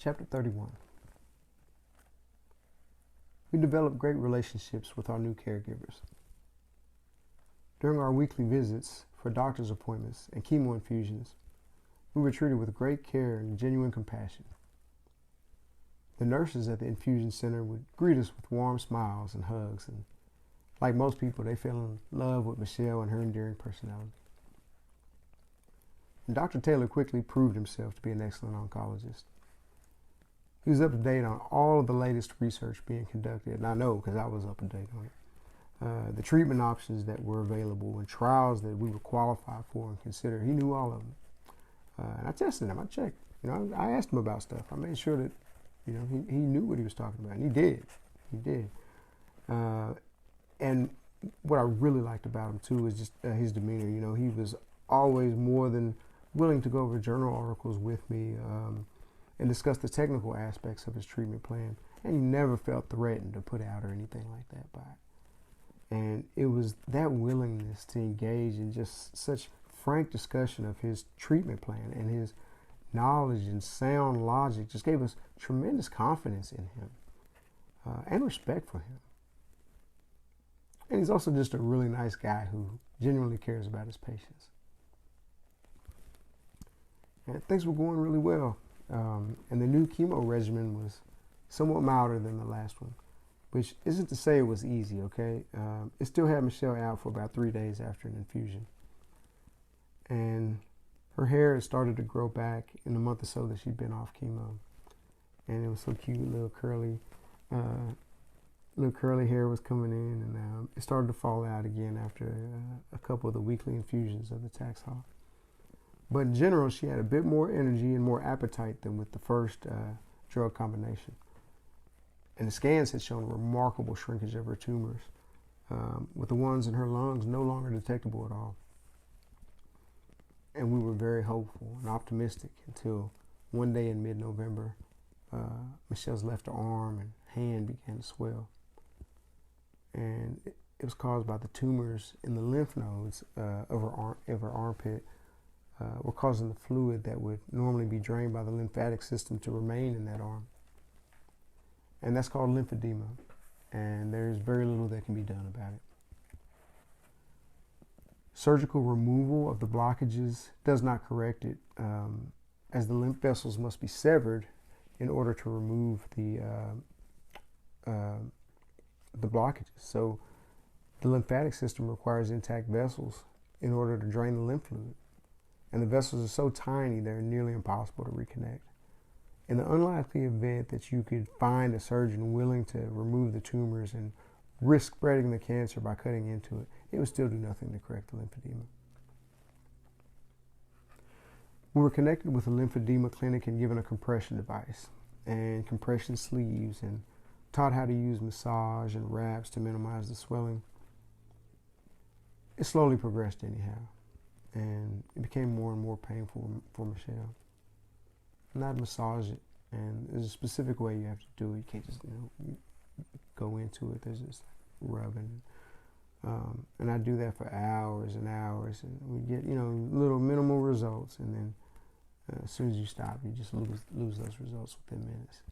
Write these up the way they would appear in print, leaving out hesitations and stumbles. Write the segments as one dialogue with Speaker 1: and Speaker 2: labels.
Speaker 1: Chapter 31. We developed great relationships with our new caregivers. During our weekly visits for doctor's appointments and chemo infusions, we were treated with great care and genuine compassion. The nurses at the infusion center would greet us with warm smiles and hugs, and like most people, they fell in love with Michelle and her endearing personality. And Dr. Taylor quickly proved himself to be an excellent oncologist. He was up to date on all of the latest research being conducted, and I know because I was up to date on it. The treatment options that were available and trials that we were qualified for and considered. He knew all of them. And I tested him. I checked. I asked him about stuff. I made sure that, he knew what he was talking about, and he did. He did. And what I really liked about him too is just his demeanor. He was always more than willing to go over journal articles with me and discuss the technical aspects of his treatment plan. And he never felt threatened or put out or anything like that by it. And it was that willingness to engage in just such frank discussion of his treatment plan and his knowledge and sound logic just gave us tremendous confidence in him and respect for him. And he's also just a really nice guy who genuinely cares about his patients. And things were going really well. And the new chemo regimen was somewhat milder than the last one, which isn't to say it was easy, okay? It still had Michelle out for about 3 days after an infusion. And her hair had started to grow back in the month or so that she'd been off chemo. And it was so cute, little curly hair was coming in, and it started to fall out again after a couple of the weekly infusions of the Taxol. But in general, she had a bit more energy and more appetite than with the first drug combination. And the scans had shown a remarkable shrinkage of her tumors, with the ones in her lungs no longer detectable at all. And we were very hopeful and optimistic until one day in mid-November, Michelle's left arm and hand began to swell. And it was caused by the tumors in the lymph nodes of her armpit. Were causing the fluid that would normally be drained by the lymphatic system to remain in that arm. And that's called lymphedema. And there's very little that can be done about it. Surgical removal of the blockages does not correct it, as the lymph vessels must be severed in order to remove the blockages. So the lymphatic system requires intact vessels in order to drain the lymph fluid. And the vessels are so tiny, they're nearly impossible to reconnect. In the unlikely event that you could find a surgeon willing to remove the tumors and risk spreading the cancer by cutting into it, it would still do nothing to correct the lymphedema. We were connected with a lymphedema clinic and given a compression device and compression sleeves and taught how to use massage and wraps to minimize the swelling. It slowly progressed anyhow. And it became more and more painful for Michelle. And I'd massage it, and there's a specific way you have to do it. You can't just, go into it. There's just rubbing. And I do that for hours and hours, and we get, little minimal results. And then as soon as you stop, you just lose those results within minutes.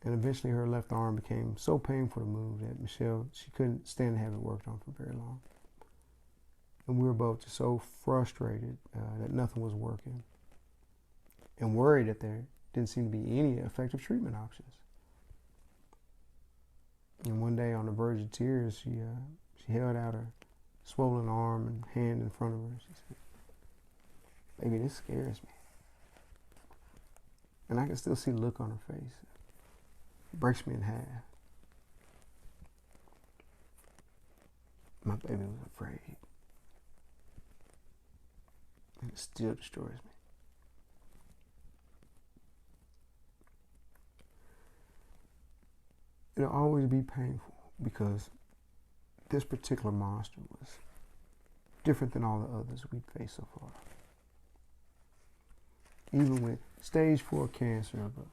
Speaker 1: And eventually her left arm became so painful to move that Michelle, she couldn't stand to have it worked on for very long. And we were both just so frustrated that nothing was working and worried that there didn't seem to be any effective treatment options. And one day on the verge of tears, she held out her swollen arm and hand in front of her. She said, "Baby, this scares me." And I can still see the look on her face. It breaks me in half. My baby was afraid. And it still destroys me. It'll always be painful because this particular monster was different than all the others we'd faced so far. Even with stage 4 cancer of a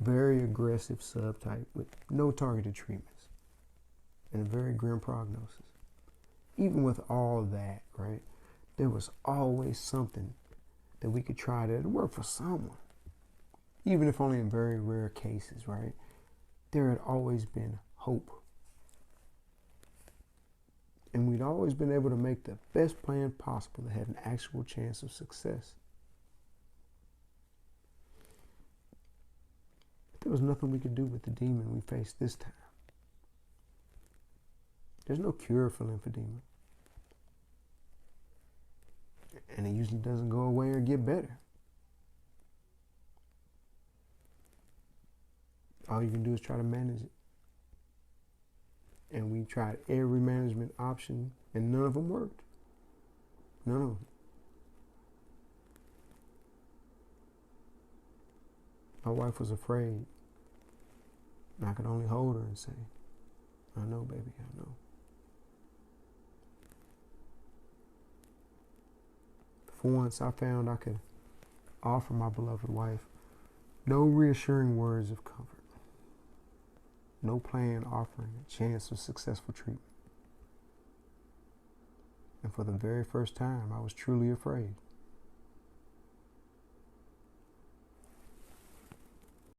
Speaker 1: very aggressive subtype with no targeted treatments and a very grim prognosis. Even with all of that, right? There was always something that we could try to work for someone. even if only in very rare cases, right? There had always been hope. And we'd always been able to make the best plan possible that had an actual chance of success. But there was nothing we could do with the demon we faced this time. There's no cure for lymphedema. And it usually doesn't go away or get better. All you can do is try to manage it. And we tried every management option, and none of them worked. None of them. My wife was afraid. And I could only hold her and say, I know, baby, I know. For once, I found I could offer my beloved wife no reassuring words of comfort. No plan offering a chance of successful treatment. And for the very first time, I was truly afraid.